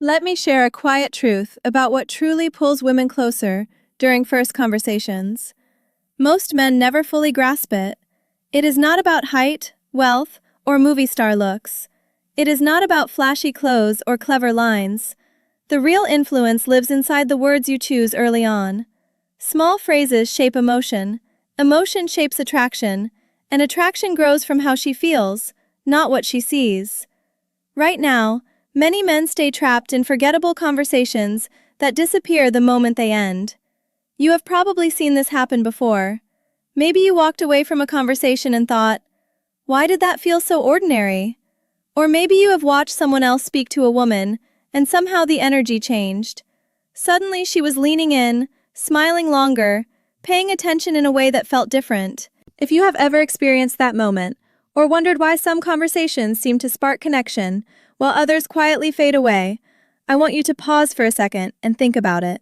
Let me share a quiet truth about what truly pulls women closer during first conversations. Most men never fully grasp it. It is not about height, wealth, or movie star looks. It is not about flashy clothes or clever lines. The real influence lives inside the words you choose early on. Small phrases shape emotion, emotion shapes attraction, and attraction grows from how she feels, not what she sees. Right now, many men stay trapped in forgettable conversations that disappear the moment they end. You have probably seen this happen before. Maybe you walked away from a conversation and thought, "Why did that feel so ordinary?" Or maybe you have watched someone else speak to a woman, and somehow the energy changed. Suddenly she was leaning in, smiling longer, paying attention in a way that felt different. If you have ever experienced that moment, or wondered why some conversations seem to spark connection, while others quietly fade away, I want you to pause for a second and think about it.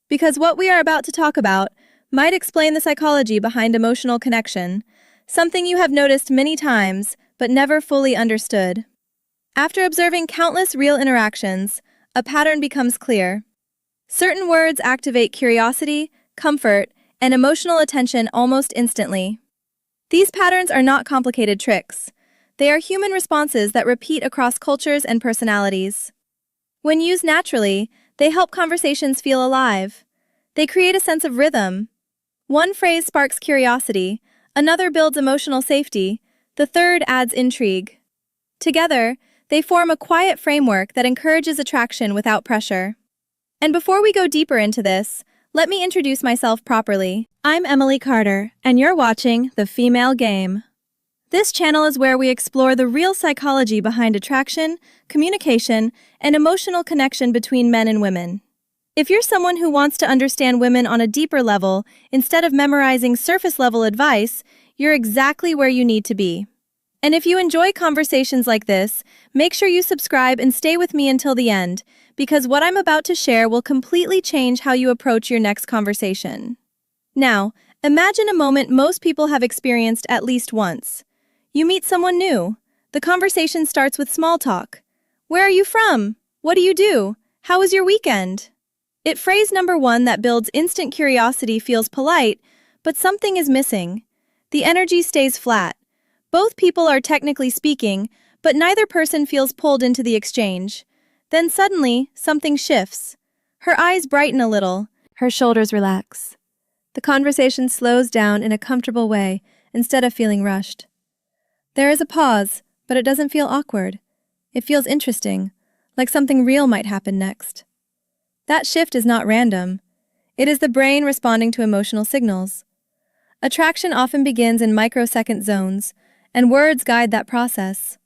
Because what we are about to talk about might explain the psychology behind emotional connection, something you have noticed many times but never fully understood. After observing countless real interactions, a pattern becomes clear. Certain words activate curiosity, comfort, and emotional attention almost instantly. These patterns are not complicated tricks. They are human responses that repeat across cultures and personalities. When used naturally, they help conversations feel alive. They create a sense of rhythm. One phrase sparks curiosity, another builds emotional safety, the third adds intrigue. Together, they form a quiet framework that encourages attraction without pressure. And before we go deeper into this, let me introduce myself properly. I'm Emily Carter, and you're watching The Female Game. This channel is where we explore the real psychology behind attraction, communication, and emotional connection between men and women. If you're someone who wants to understand women on a deeper level instead of memorizing surface-level advice, you're exactly where you need to be. And if you enjoy conversations like this, make sure you subscribe and stay with me until the end, because what I'm about to share will completely change how you approach your next conversation. Now, imagine a moment most people have experienced at least once. You meet someone new. The conversation starts with small talk. Where are you from? What do you do? How was your weekend? Phrase number one that builds instant curiosity feels polite, but something is missing. The energy stays flat. Both people are technically speaking, but neither person feels pulled into the exchange. Then suddenly, something shifts. Her eyes brighten a little, her shoulders relax. The conversation slows down in a comfortable way instead of feeling rushed. There is a pause, but it doesn't feel awkward. It feels interesting, like something real might happen next. That shift is not random. It is the brain responding to emotional signals. Attraction often begins in microsecond zones, and words guide that process.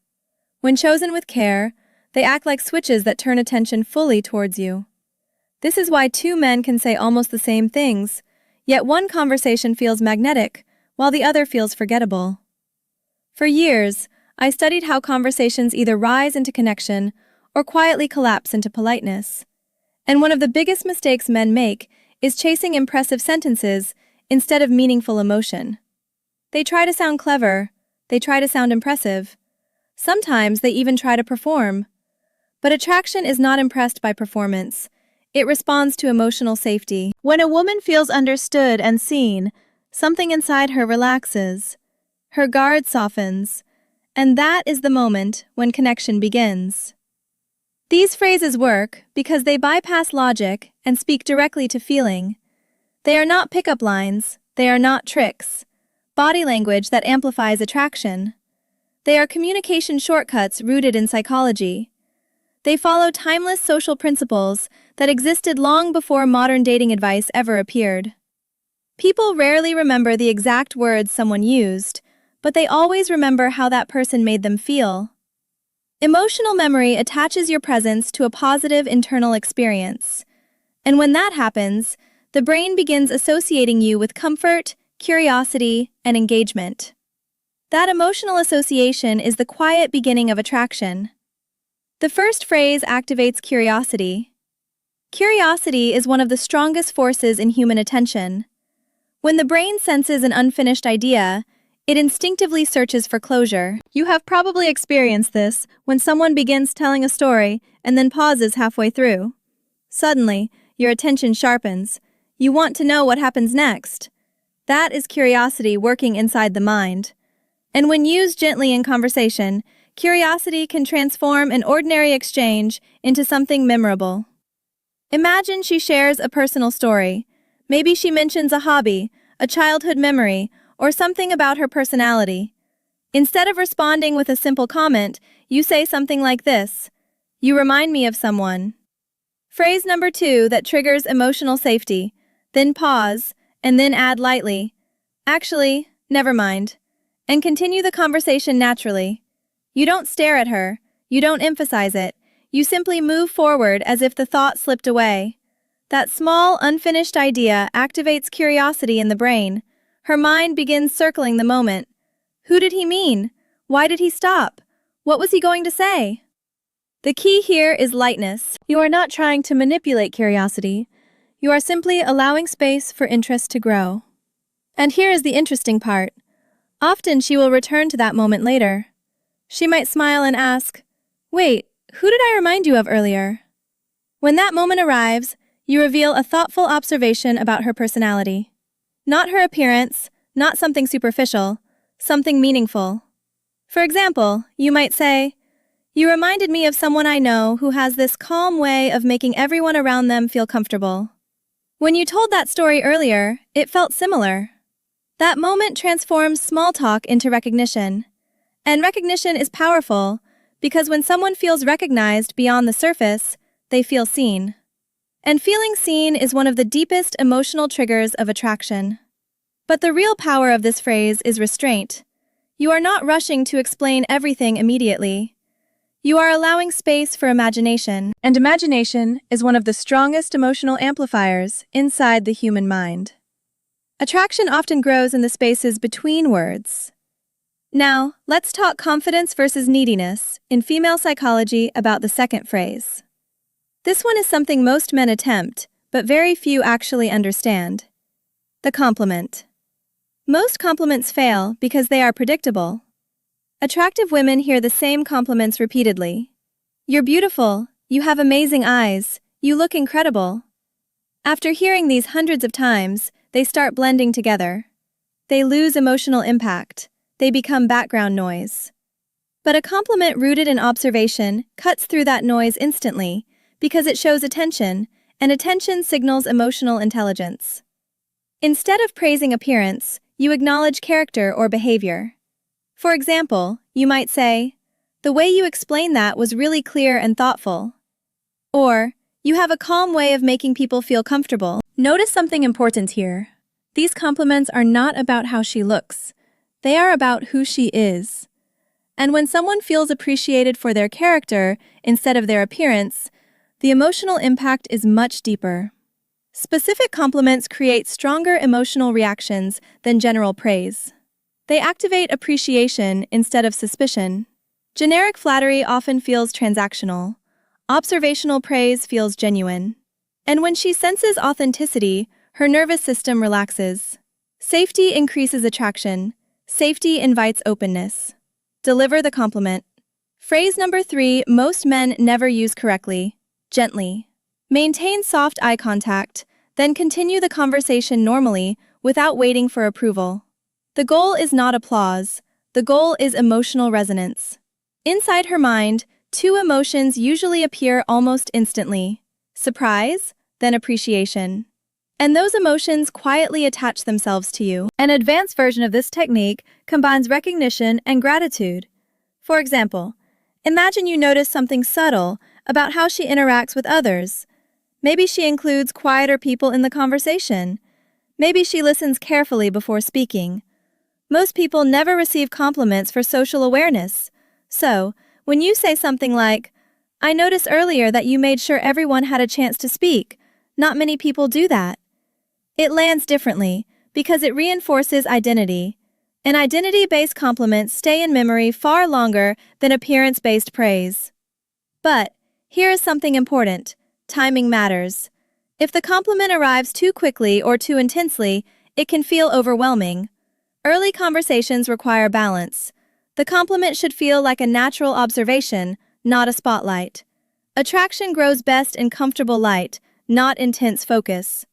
When chosen with care, they act like switches that turn attention fully towards you. This is why two men can say almost the same things, yet one conversation feels magnetic, while the other feels forgettable. For years, I studied how conversations either rise into connection or quietly collapse into politeness. And one of the biggest mistakes men make is chasing impressive sentences instead of meaningful emotion. They try to sound clever, they try to sound impressive. Sometimes they even try to perform. But attraction is not impressed by performance. It responds to emotional safety. When a woman feels understood and seen, something inside her relaxes. Her guard softens, and that is the moment when connection begins. These phrases work because they bypass logic and speak directly to feeling. They are not pickup lines, they are not tricks. Body language that amplifies attraction. They are communication shortcuts rooted in psychology. They follow timeless social principles that existed long before modern dating advice ever appeared. People rarely remember the exact words someone used, but they always remember how that person made them feel. Emotional memory attaches your presence to a positive internal experience. And when that happens, the brain begins associating you with comfort, curiosity, and engagement. That emotional association is the quiet beginning of attraction. The first phrase activates curiosity. Curiosity is one of the strongest forces in human attention. When the brain senses an unfinished idea, It instinctively searches for closure. You have probably experienced this when someone begins telling a story and then pauses halfway through. Suddenly, your attention sharpens. You want to know what happens next. That is curiosity working inside the mind. And when used gently in conversation, curiosity can transform an ordinary exchange into something memorable. Imagine she shares a personal story. Maybe she mentions a hobby, a childhood memory, or something about her personality. Instead of responding with a simple comment, you say something like this: "You remind me of someone." Phrase number 2 that triggers emotional safety. Then pause, and then add lightly, "Actually, never mind," and continue the conversation naturally. You don't stare at her, you don't emphasize it, you simply move forward as if the thought slipped away. That small, unfinished idea activates curiosity in the brain. Her mind begins circling the moment. Who did he mean? Why did he stop? What was he going to say? The key here is lightness. You are not trying to manipulate curiosity. You are simply allowing space for interest to grow. And here is the interesting part. Often she will return to that moment later. She might smile and ask, "Wait, who did I remind you of earlier?" When that moment arrives, you reveal a thoughtful observation about her personality. Not her appearance, not something superficial, something meaningful. For example, you might say, "You reminded me of someone I know who has this calm way of making everyone around them feel comfortable. When you told that story earlier, it felt similar." That moment transforms small talk into recognition. And recognition is powerful because when someone feels recognized beyond the surface, they feel seen. And feeling seen is one of the deepest emotional triggers of attraction. But the real power of this phrase is restraint. You are not rushing to explain everything immediately. You are allowing space for imagination. And imagination is one of the strongest emotional amplifiers inside the human mind. Attraction often grows in the spaces between words. Now, let's talk confidence versus neediness in female psychology about the second phrase. This one is something most men attempt, but very few actually understand. The compliment. Most compliments fail because they are predictable. Attractive women hear the same compliments repeatedly. "You're beautiful, you have amazing eyes, you look incredible." After hearing these hundreds of times, they start blending together. They lose emotional impact. They become background noise. But a compliment rooted in observation cuts through that noise instantly because it shows attention, and attention signals emotional intelligence. Instead of praising appearance, you acknowledge character or behavior. For example, you might say, "The way you explained that was really clear and thoughtful." Or, "You have a calm way of making people feel comfortable." Notice something important here. These compliments are not about how she looks. They are about who she is. And when someone feels appreciated for their character instead of their appearance, the emotional impact is much deeper. Specific compliments create stronger emotional reactions than general praise. They activate appreciation instead of suspicion. Generic flattery often feels transactional. Observational praise feels genuine. And when she senses authenticity, her nervous system relaxes. Safety increases attraction. Safety invites openness. Deliver the compliment. Phrase number 3 most men never use correctly. Gently. Maintain soft eye contact, then continue the conversation normally without waiting for approval. The goal is not applause. The goal is emotional resonance. Inside her mind, two emotions usually appear almost instantly: surprise, then appreciation. And those emotions quietly attach themselves to you. An advanced version of this technique combines recognition and gratitude. For example, imagine you notice something subtle about how she interacts with others. Maybe she includes quieter people in the conversation. Maybe she listens carefully before speaking. Most people never receive compliments for social awareness. So, when you say something like, "I noticed earlier that you made sure everyone had a chance to speak," not many people do that. It lands differently because it reinforces identity. And identity-based compliments stay in memory far longer than appearance-based praise. But here is something important. Timing matters. If the compliment arrives too quickly or too intensely, it can feel overwhelming. Early conversations require balance. The compliment should feel like a natural observation, not a spotlight. Attraction grows best in comfortable light, not intense focus.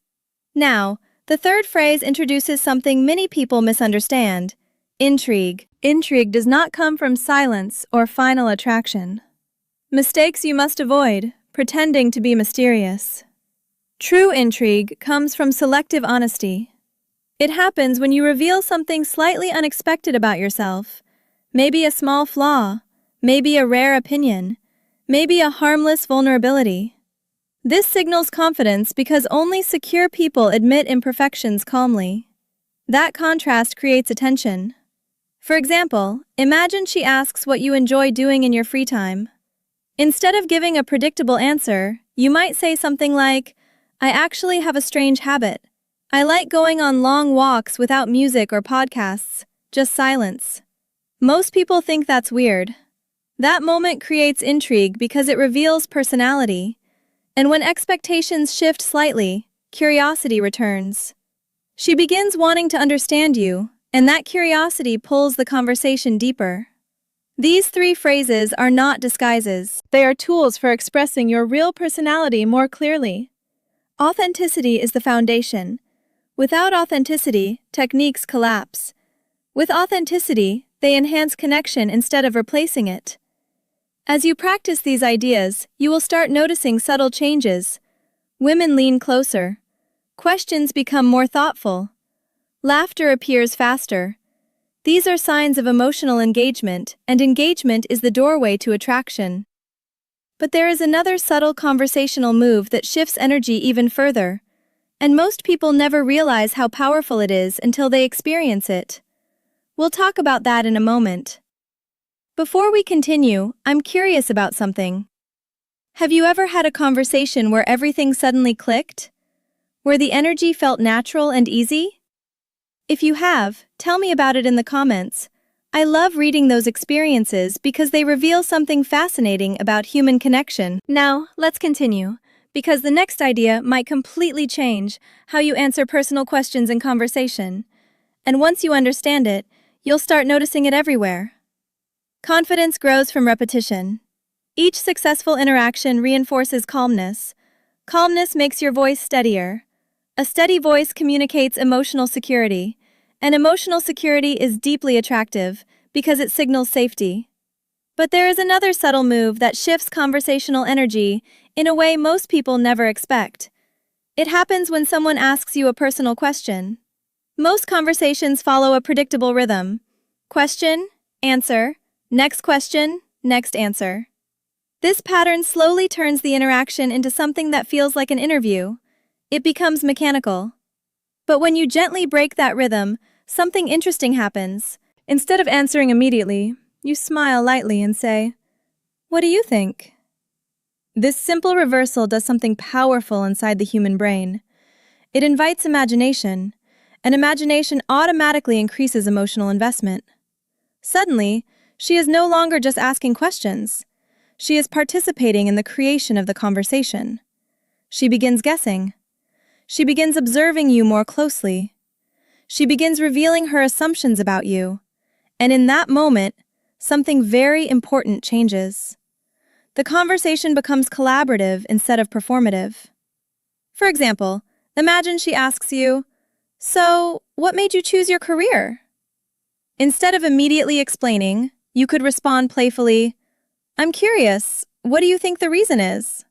Now, the third phrase introduces something many people misunderstand: intrigue. Intrigue does not come from silence or final attraction. Mistakes you must avoid: pretending to be mysterious. True intrigue comes from selective honesty. It happens when you reveal something slightly unexpected about yourself. Maybe a small flaw, maybe a rare opinion, maybe a harmless vulnerability. This signals confidence because only secure people admit imperfections calmly. That contrast creates attention. For example, imagine she asks what you enjoy doing in your free time. Instead of giving a predictable answer, you might say something like, "I actually have a strange habit. I like going on long walks without music or podcasts, just silence." Most people think that's weird. That moment creates intrigue because it reveals personality. And when expectations shift slightly, curiosity returns. She begins wanting to understand you, and that curiosity pulls the conversation deeper. These three phrases are not disguises. They are tools for expressing your real personality more clearly. Authenticity is the foundation. Without authenticity, techniques collapse. With authenticity, they enhance connection instead of replacing it. As you practice these ideas, you will start noticing subtle changes. Women lean closer. Questions become more thoughtful. Laughter appears faster. These are signs of emotional engagement, and engagement is the doorway to attraction. But there is another subtle conversational move that shifts energy even further. And most people never realize how powerful it is until they experience it. We'll talk about that in a moment. Before we continue, I'm curious about something. Have you ever had a conversation where everything suddenly clicked? Where the energy felt natural and easy? If you have, tell me about it in the comments. I love reading those experiences because they reveal something fascinating about human connection. Now, let's continue, because the next idea might completely change how you answer personal questions in conversation. And once you understand it, you'll start noticing it everywhere. Confidence grows from repetition. Each successful interaction reinforces calmness. Calmness makes your voice steadier. A steady voice communicates emotional security, and emotional security is deeply attractive because it signals safety. But there is another subtle move that shifts conversational energy in a way most people never expect. It happens when someone asks you a personal question. Most conversations follow a predictable rhythm: question, answer, next question, next answer. This pattern slowly turns the interaction into something that feels like an interview. It becomes mechanical. But when you gently break that rhythm, something interesting happens. Instead of answering immediately, you smile lightly and say, "What do you think?" This simple reversal does something powerful inside the human brain. It invites imagination, and imagination automatically increases emotional investment. Suddenly, she is no longer just asking questions. She is participating in the creation of the conversation. She begins guessing. She begins observing you more closely. She begins revealing her assumptions about you. And in that moment, something very important changes. The conversation becomes collaborative instead of performative. For example, imagine she asks you, "So, what made you choose your career?" Instead of immediately explaining, you could respond playfully, "I'm curious, what do you think the reason is?"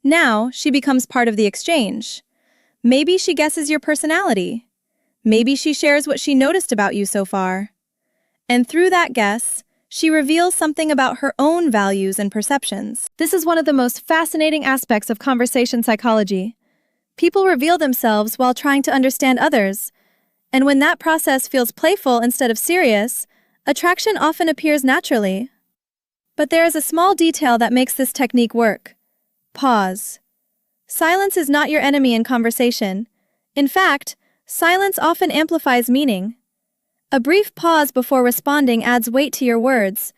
Now, she becomes part of the exchange. Maybe she guesses your personality. Maybe she shares what she noticed about you so far. And through that guess, she reveals something about her own values and perceptions. This is one of the most fascinating aspects of conversation psychology. People reveal themselves while trying to understand others. And when that process feels playful instead of serious, attraction often appears naturally. But there is a small detail that makes this technique work. Pause. Silence is not your enemy in conversation. In fact, silence often amplifies meaning. A brief pause before responding adds weight to your words.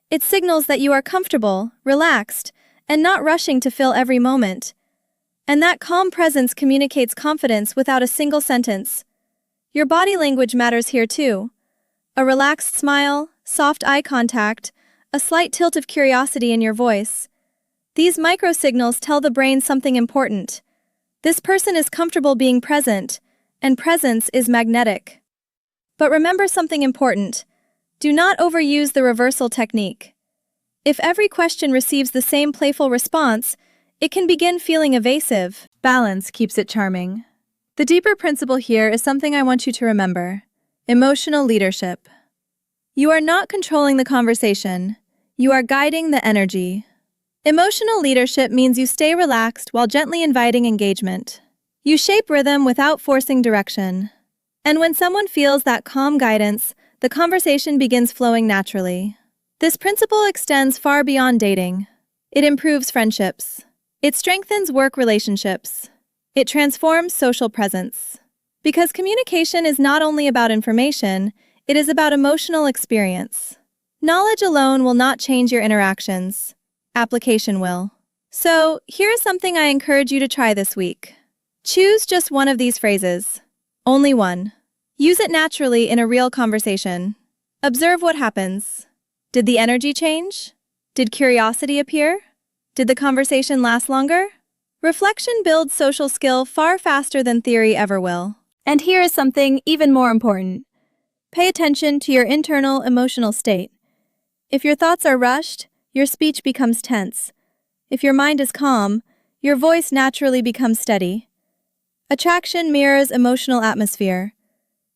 It signals that you are comfortable, relaxed, and not rushing to fill every moment. And that calm presence communicates confidence without a single sentence. Your body language matters here too. A relaxed smile, soft eye contact, a slight tilt of curiosity in your voice. These microsignals tell the brain something important. This person is comfortable being present, and presence is magnetic. But remember something important. Do not overuse the reversal technique. If every question receives the same playful response, it can begin feeling evasive. Balance keeps it charming. The deeper principle here is something I want you to remember. Emotional leadership. You are not controlling the conversation. You are guiding the energy. Emotional leadership means you stay relaxed while gently inviting engagement. You shape rhythm without forcing direction. And when someone feels that calm guidance, the conversation begins flowing naturally. This principle extends far beyond dating. It improves friendships. It strengthens work relationships. It transforms social presence. Because communication is not only about information, it is about emotional experience. Knowledge alone will not change your interactions. Application will. So, here is something I encourage you to try this week. Choose just one of these phrases. Only one. Use it naturally in a real conversation. Observe what happens. Did the energy change? Did curiosity appear? Did the conversation last longer? Reflection builds social skill far faster than theory ever will. And here is something even more important. Pay attention to your internal emotional state. If your thoughts are rushed, your speech becomes tense. If your mind is calm, your voice naturally becomes steady. Attraction mirrors emotional atmosphere.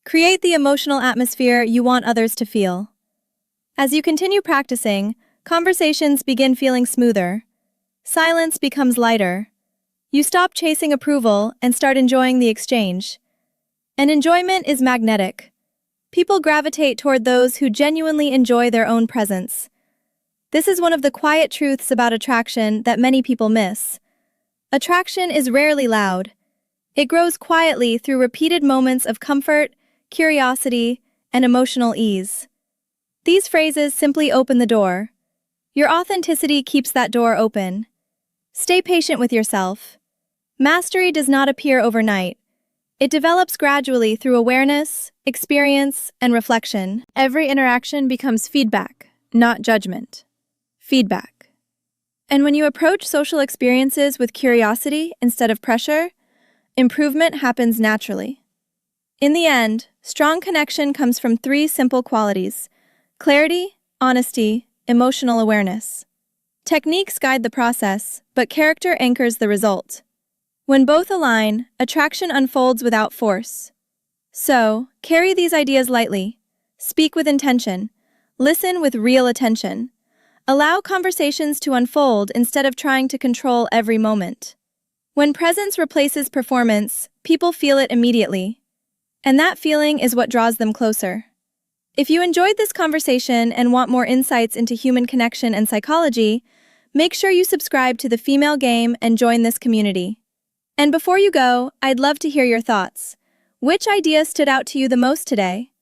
Create the emotional atmosphere you want others to feel. As you continue practicing, conversations begin feeling smoother. Silence becomes lighter. You stop chasing approval and start enjoying the exchange. And enjoyment is magnetic. People gravitate toward those who genuinely enjoy their own presence. This is one of the quiet truths about attraction that many people miss. Attraction is rarely loud. It grows quietly through repeated moments of comfort, curiosity, and emotional ease. These phrases simply open the door. Your authenticity keeps that door open. Stay patient with yourself. Mastery does not appear overnight. It develops gradually through awareness, experience, and reflection. Every interaction becomes feedback, not judgment. Feedback. And when you approach social experiences with curiosity instead of pressure, improvement happens naturally. In the end, strong connection comes from three simple qualities: clarity, honesty, emotional awareness. Techniques guide the process, but character anchors the result. When both align, attraction unfolds without force. So, carry these ideas lightly. Speak with intention. Listen with real attention. Allow conversations to unfold instead of trying to control every moment. When presence replaces performance, people feel it immediately. And that feeling is what draws them closer. If you enjoyed this conversation and want more insights into human connection and psychology, make sure you subscribe to The Female Game and join this community. And before you go, I'd love to hear your thoughts. Which idea stood out to you the most today?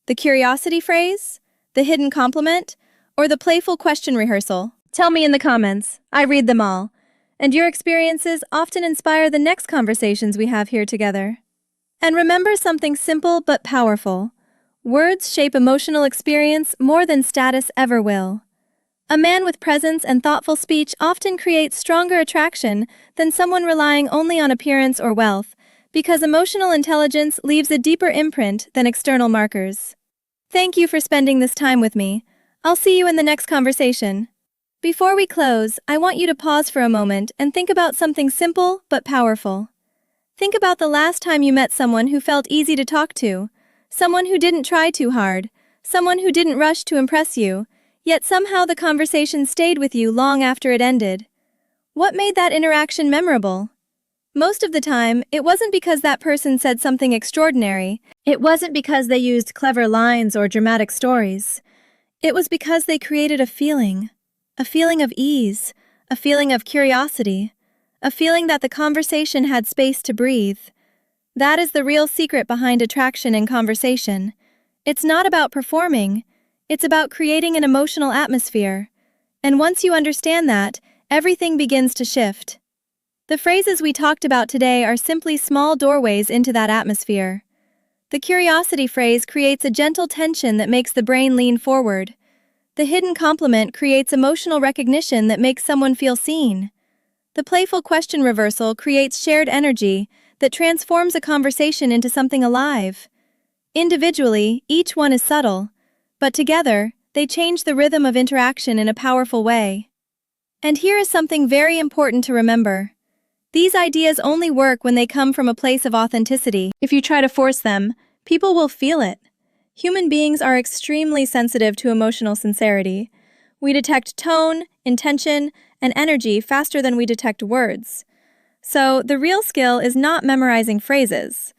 The curiosity phrase? The hidden compliment? Or the playful question rehearsal? Tell me in the comments. I read them all. And your experiences often inspire the next conversations we have here together. And remember something simple but powerful. Words shape emotional experience more than status ever will. A man with presence and thoughtful speech often creates stronger attraction than someone relying only on appearance or wealth, because emotional intelligence leaves a deeper imprint than external markers. Thank you for spending this time with me. I'll see you in the next conversation. Before we close, I want you to pause for a moment and think about something simple but powerful. Think about the last time you met someone who felt easy to talk to, someone who didn't try too hard, someone who didn't rush to impress you, yet somehow the conversation stayed with you long after it ended. What made that interaction memorable? Most of the time, it wasn't because that person said something extraordinary. It wasn't because they used clever lines or dramatic stories. It was because they created a feeling of ease, a feeling of curiosity, a feeling that the conversation had space to breathe. That is the real secret behind attraction in conversation. It's not about performing, it's about creating an emotional atmosphere. And once you understand that, everything begins to shift. The phrases we talked about today are simply small doorways into that atmosphere. The curiosity phrase creates a gentle tension that makes the brain lean forward. The hidden compliment creates emotional recognition that makes someone feel seen. The playful question reversal creates shared energy that transforms a conversation into something alive. Individually, each one is subtle, but together, they change the rhythm of interaction in a powerful way. And here is something very important to remember. These ideas only work when they come from a place of authenticity. If you try to force them, people will feel it. Human beings are extremely sensitive to emotional sincerity. We detect tone, intention, and energy faster than we detect words. So, the real skill is not memorizing phrases.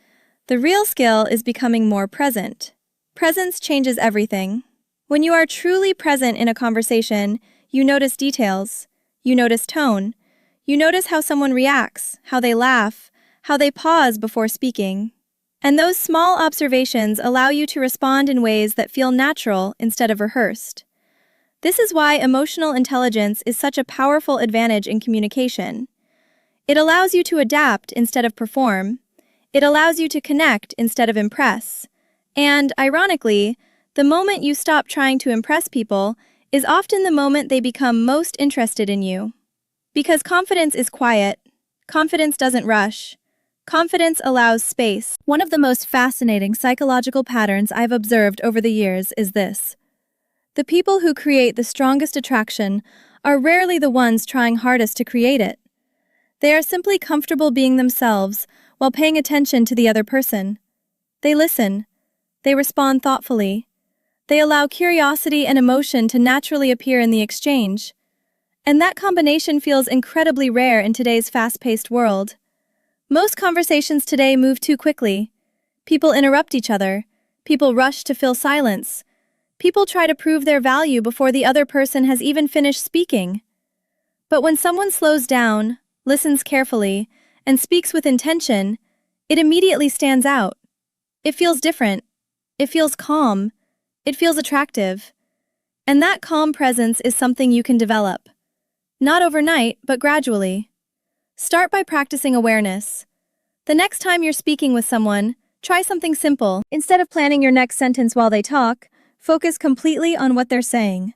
The real skill is becoming more present. Presence changes everything. When you are truly present in a conversation, you notice details, you notice tone, you notice how someone reacts, how they laugh, how they pause before speaking. And those small observations allow you to respond in ways that feel natural instead of rehearsed. This is why emotional intelligence is such a powerful advantage in communication. It allows you to adapt instead of perform. It allows you to connect instead of impress. And, ironically, the moment you stop trying to impress people is often the moment they become most interested in you. Because confidence is quiet, confidence doesn't rush, confidence allows space. One of the most fascinating psychological patterns I've observed over the years is this. The people who create the strongest attraction are rarely the ones trying hardest to create it. They are simply comfortable being themselves while paying attention to the other person. They listen. They respond thoughtfully. They allow curiosity and emotion to naturally appear in the exchange. And that combination feels incredibly rare in today's fast-paced world. Most conversations today move too quickly. People interrupt each other. People rush to fill silence. People try to prove their value before the other person has even finished speaking. But when someone slows down, listens carefully, and speaks with intention, it immediately stands out. It feels different. It feels calm. It feels attractive. And that calm presence is something you can develop. Not overnight, but gradually. Start by practicing awareness. The next time you're speaking with someone, try something simple. Instead of planning your next sentence while they talk, focus completely on what they're saying.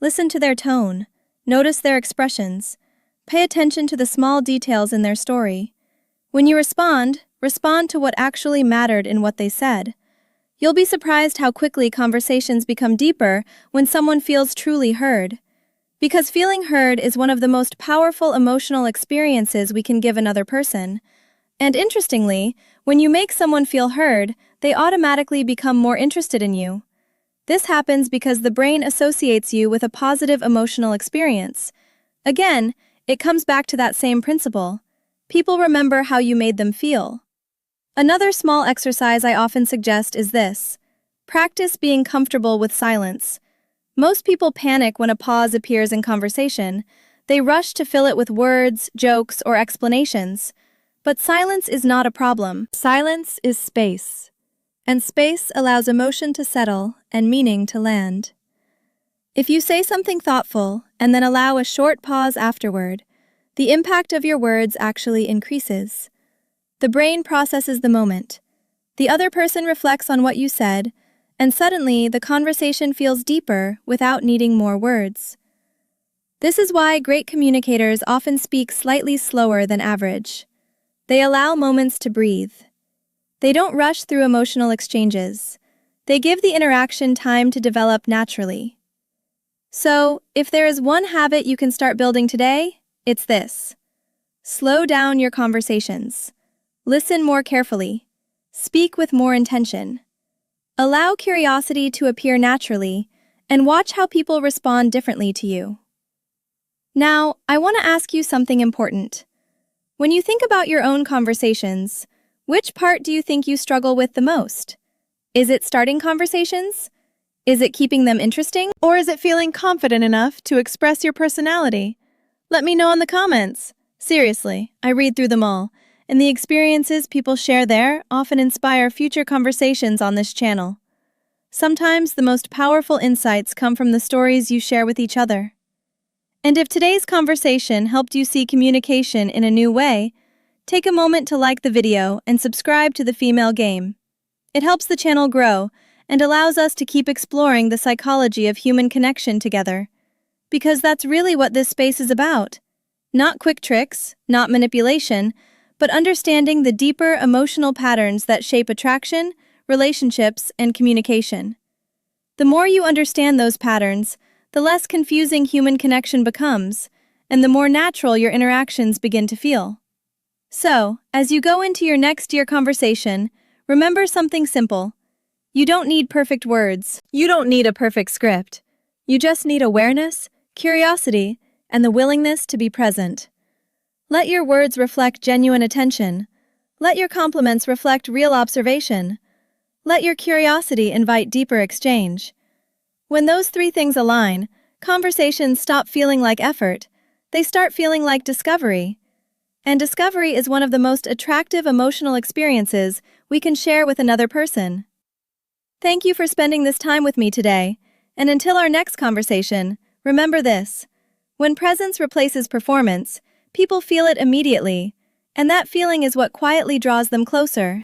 Listen to their tone. Notice their expressions. Pay attention to the small details in their story. When you respond to what actually mattered in what they said. You'll be surprised how quickly conversations become deeper when someone feels truly heard. Because feeling heard is one of the most powerful emotional experiences we can give another person. And interestingly, when you make someone feel heard, they automatically become more interested in you. This happens because the brain associates you with a positive emotional experience. Again, it comes back to that same principle. People remember how you made them feel. Another small exercise I often suggest is this. Practice being comfortable with silence. Most people panic when a pause appears in conversation. They rush to fill it with words, jokes, or explanations. But silence is not a problem. Silence is space. And space allows emotion to settle and meaning to land. If you say something thoughtful and then allow a short pause afterward, the impact of your words actually increases. The brain processes the moment. The other person reflects on what you said, and suddenly the conversation feels deeper without needing more words. This is why great communicators often speak slightly slower than average. They allow moments to breathe. They don't rush through emotional exchanges. They give the interaction time to develop naturally. So, if there is one habit you can start building today, it's this. Slow down your conversations. Listen more carefully. Speak with more intention. Allow curiosity to appear naturally, and watch how people respond differently to you. Now, I want to ask you something important. When you think about your own conversations, which part do you think you struggle with the most? Is it starting conversations? Is it keeping them interesting? Or is it feeling confident enough to express your personality? Let me know in the comments. Seriously, I read through them all, and the experiences people share there often inspire future conversations on this channel. Sometimes the most powerful insights come from the stories you share with each other. And if today's conversation helped you see communication in a new way, take a moment to like the video and subscribe to The Female Game. It helps the channel grow and allows us to keep exploring the psychology of human connection together. Because that's really what this space is about. Not quick tricks, not manipulation, but understanding the deeper emotional patterns that shape attraction, relationships, and communication. The more you understand those patterns, the less confusing human connection becomes, and the more natural your interactions begin to feel. So, as you go into your next year conversation, remember something simple. You don't need perfect words. You don't need a perfect script. You just need awareness, curiosity, and the willingness to be present. Let your words reflect genuine attention. Let your compliments reflect real observation. Let your curiosity invite deeper exchange. When those three things align, conversations stop feeling like effort. They start feeling like discovery. And discovery is one of the most attractive emotional experiences we can share with another person. Thank you for spending this time with me today, and until our next conversation, remember this. When presence replaces performance, people feel it immediately, and that feeling is what quietly draws them closer.